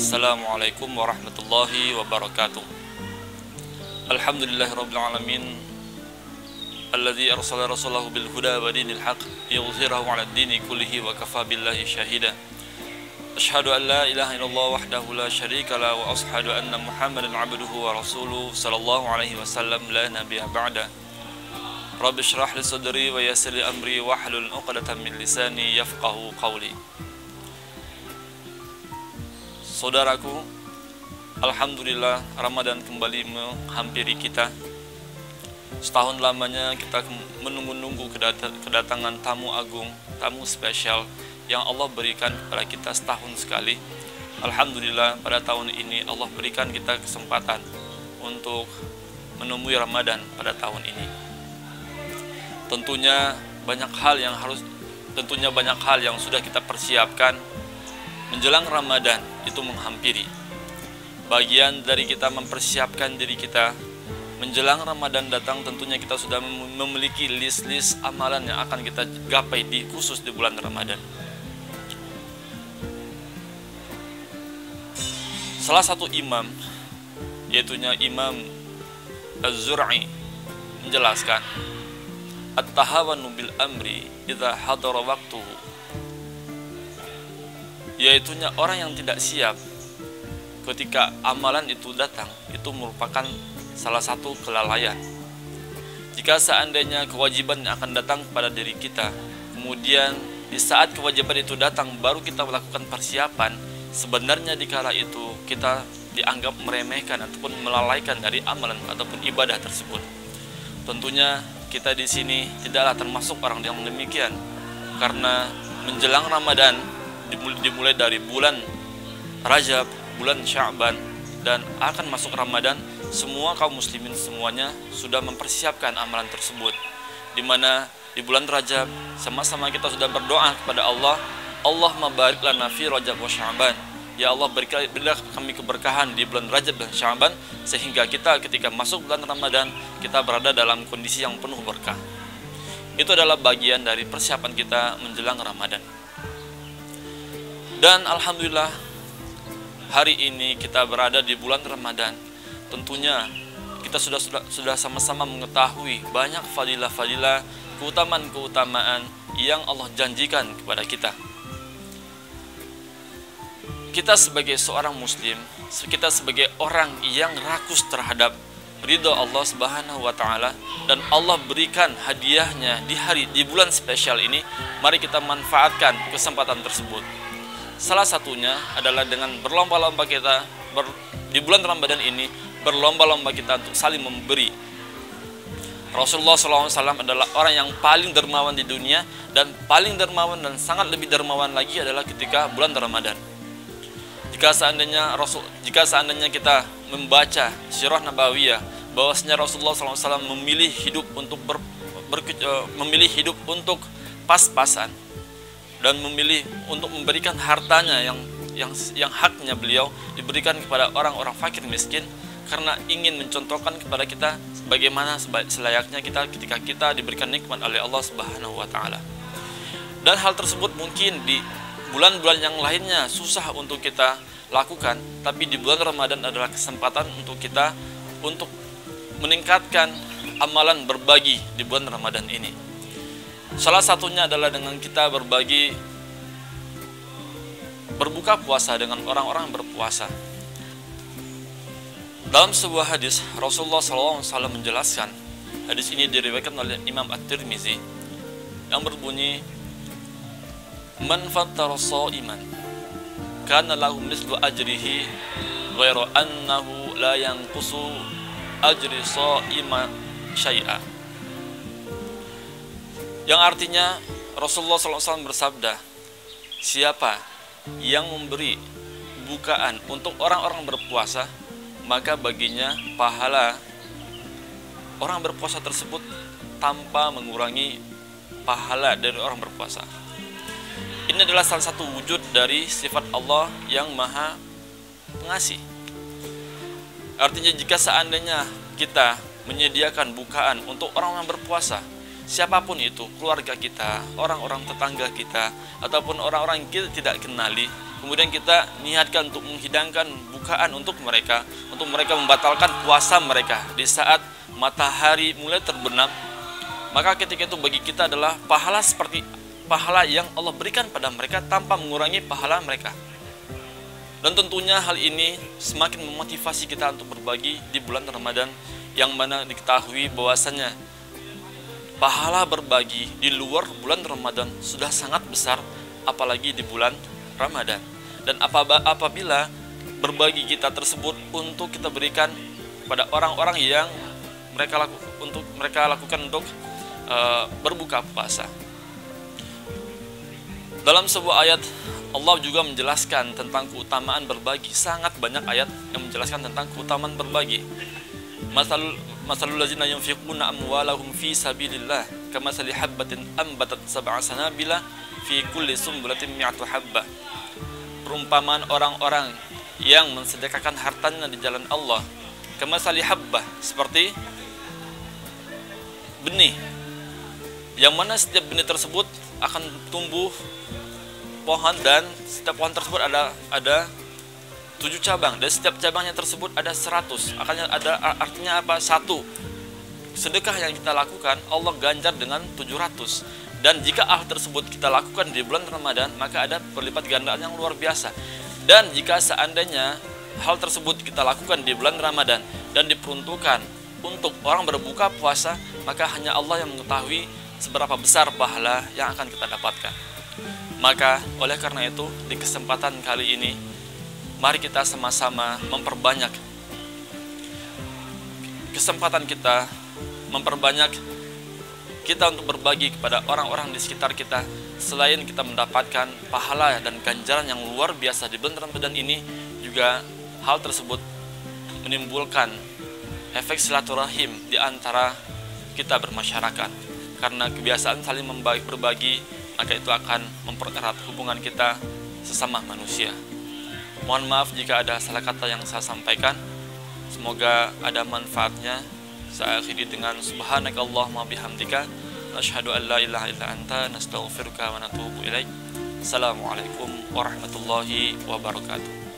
Assalamualaikum warahmatullahi wabarakatuh. Alhamdulillahirabbil alamin alladzi arsala rasulahu bil huda wa dinil haqq liyudhhirahu 'alad dini kullihi wa kafa billahi shahida. Asyhadu an la ilaha illallah wahdahu la syarika la wa asyhadu anna Muhammadan 'abduhu wa rasuluhu sallallahu alaihi wasallam la nabiyya ba'da. Rabbi shrah li sadri wa yassir li amri wahlul 'uqdatam min lisani yafqahu qawli. Saudaraku, alhamdulillah Ramadan kembali menghampiri kita. Setahun lamanya kita menunggu-nunggu kedatangan tamu agung, tamu spesial yang Allah berikan kepada kita setahun sekali. Alhamdulillah pada tahun ini Allah berikan kita kesempatan untuk menemui Ramadan pada tahun ini. Tentunya banyak hal yang sudah kita persiapkan menjelang Ramadan itu menghampiri. Bagian dari kita mempersiapkan diri kita menjelang Ramadan datang, tentunya kita sudah memiliki list-list amalan yang akan kita gapai khusus di bulan Ramadan. Salah satu imam, yaitunya Imam Az-Zur'i, menjelaskan at-tahawanu bil amri idza hadara waqtuhu, yaitunya orang yang tidak siap ketika amalan itu datang, itu merupakan salah satu kelalaian. Jika seandainya kewajiban yang akan datang kepada diri kita, kemudian di saat kewajiban itu datang baru kita melakukan persiapan, sebenarnya di kala itu kita dianggap meremehkan ataupun melalaikan dari amalan ataupun ibadah tersebut. Tentunya kita di sini tidaklah termasuk orang yang demikian, karena menjelang Ramadan dimulai dari bulan Rajab, bulan Sya'ban, dan akan masuk Ramadan, semua kaum muslimin semuanya sudah mempersiapkan amalan tersebut. Di mana di bulan Rajab sama-sama kita sudah berdoa kepada Allah, Allahumma barik lana fi Rajab wa Sya'ban. Ya Allah, berilah kami keberkahan di bulan Rajab dan Sya'ban, sehingga kita ketika masuk bulan Ramadan kita berada dalam kondisi yang penuh berkah. Itu adalah bagian dari persiapan kita menjelang Ramadan. Dan alhamdulillah hari ini kita berada di bulan Ramadan. Tentunya kita sudah sama-sama mengetahui banyak fadilah-fadilah, keutamaan-keutamaan yang Allah janjikan kepada kita. Kita sebagai seorang muslim, kita sebagai orang yang rakus terhadap ridho Allah Subhanahu wa taala, dan Allah berikan hadiahnya di bulan spesial ini, mari kita manfaatkan kesempatan tersebut. Salah satunya adalah dengan berlomba-lomba kita di bulan Ramadan ini, berlomba-lomba kita untuk saling memberi. Rasulullah SAW adalah orang yang paling dermawan di dunia, dan paling dermawan dan sangat lebih dermawan lagi adalah ketika bulan Ramadan. Jika seandainya kita membaca sirah nabawiyah, bahwasanya Rasulullah SAW memilih hidup untuk pas-pasan, dan memilih untuk memberikan hartanya yang haknya beliau diberikan kepada orang-orang fakir miskin, karena ingin mencontohkan kepada kita bagaimana selayaknya kita ketika kita diberikan nikmat oleh Allah Subhanahu wa taala. Dan hal tersebut mungkin di bulan-bulan yang lainnya susah untuk kita lakukan, tapi di bulan Ramadan adalah kesempatan untuk kita untuk meningkatkan amalan berbagi di bulan Ramadan ini. Salah satunya adalah dengan kita berbuka puasa dengan orang-orang berpuasa. Dalam sebuah hadis, Rasulullah SAW menjelaskan, hadis ini diriwayatkan oleh Imam At-Tirmizi, yang berbunyi, man fattara sha'iman kana lahu mislu ajrihi ghairu annahu la yanqusu ajri sha'ima syai'a. Yang artinya Rasulullah SAW bersabda, siapa yang memberi bukaan untuk orang-orang berpuasa, maka baginya pahala orang berpuasa tersebut tanpa mengurangi pahala dari orang berpuasa. Ini adalah salah satu wujud dari sifat Allah yang maha pengasih. Artinya jika seandainya kita menyediakan bukaan untuk orang-orang berpuasa, siapapun itu, keluarga kita, orang-orang tetangga kita, ataupun orang-orang yang kita tidak kenali, kemudian kita niatkan untuk menghidangkan bukaan untuk mereka membatalkan puasa mereka di saat matahari mulai terbenam, maka ketika itu bagi kita adalah pahala seperti pahala yang Allah berikan pada mereka tanpa mengurangi pahala mereka. Dan tentunya hal ini semakin memotivasi kita untuk berbagi di bulan Ramadan, yang mana diketahui bahwasanya pahala berbagi di luar bulan Ramadan sudah sangat besar, apalagi di bulan Ramadan. Dan apabila berbagi kita tersebut untuk kita berikan pada orang-orang yang mereka lakukan untuk berbuka puasa. Dalam sebuah ayat Allah juga menjelaskan tentang keutamaan berbagi. Sangat banyak ayat yang menjelaskan tentang keutamaan berbagi. Masalul ladzina yunfiquna amwalahum fi sabilillah kamathali habbatin ambatat sab'a sanabila fi kulli sumbulatin mi'atu habbah. Perumpamaan orang-orang yang mensedekahkan hartanya di jalan Allah, kamathali habbah, seperti benih, yang mana setiap benih tersebut akan tumbuh pohon, dan setiap pohon tersebut ada 7 cabang, dan setiap cabangnya tersebut ada 100. Artinya apa? Satu sedekah yang kita lakukan Allah ganjar dengan 700. Dan jika hal tersebut kita lakukan di bulan Ramadan, maka ada berlipat gandaan yang luar biasa. Dan jika seandainya hal tersebut kita lakukan di bulan Ramadan dan diperuntukkan untuk orang berbuka puasa, maka hanya Allah yang mengetahui seberapa besar pahala yang akan kita dapatkan. Maka oleh karena itu, di kesempatan kali ini mari kita sama-sama memperbanyak kesempatan kita, memperbanyak kita untuk berbagi kepada orang-orang di sekitar kita. Selain kita mendapatkan pahala dan ganjaran yang luar biasa di bulan Ramadan ini, juga hal tersebut menimbulkan efek silaturahim di antara kita bermasyarakat. Karena kebiasaan saling berbagi, maka itu akan mempererat hubungan kita sesama manusia. Mohon maaf jika ada salah kata yang saya sampaikan. Semoga ada manfaatnya. Saya akhiri dengan subhanakallahumma bihamdika nasyhadu an la ilaha illa anta nastaghfiruka wa natubu ilaik. Assalamualaikum warahmatullahi wabarakatuh.